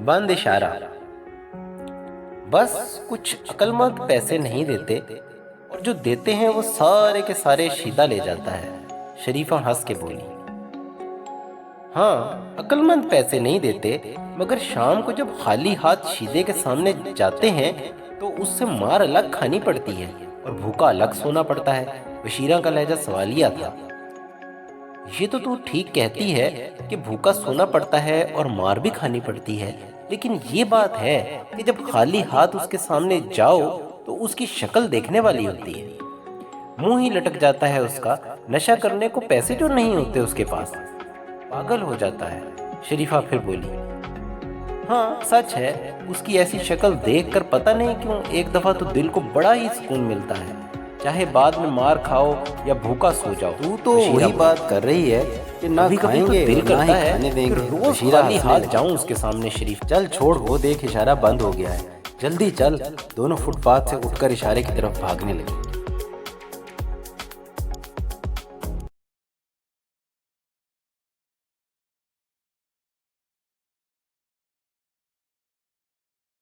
बंद इशारा। बस कुछ अक्लमंद पैसे नहीं देते और जो देते हैं वो सारे के सारे शीदा ले जाता है। शरीफा हंस के बोली, हाँ, अक्लमंद पैसे नहीं देते, मगर शाम को जब खाली हाथ शीदे के सामने जाते हैं तो उससे मार अलग खानी पड़ती है और भूखा अलग सोना पड़ता है। बशीरा का लहजा सवालिया था। ये तो तू ठीक कहती है कि भूखा सोना पड़ता है और मार भी खानी पड़ती है, लेकिन ये बात है कि जब खाली हाथ उसके सामने जाओ तो उसकी शक्ल देखने वाली होती है। मुंह ही लटक जाता है उसका। नशा करने को पैसे जो नहीं होते उसके पास, पागल हो जाता है। शरीफा फिर बोली, हाँ सच है, उसकी ऐसी शक्ल देखकर पता नहीं क्यों एक दफा तो दिल को बड़ा ही सुकून मिलता है, चाहे बाद में मार खाओ या भूखा सो जाओ। तू तो वही बात कर रही है कि ना खाएंगे तो दिल करता है खाने देंगे। रोज खाली हाथ जाऊं उसके सामने। शरीफ, चल छोड़, वो देख इशारा बंद हो गया है, जल्दी चल। दोनों फुटपाथ से उठकर इशारे की तरफ भागने लगे।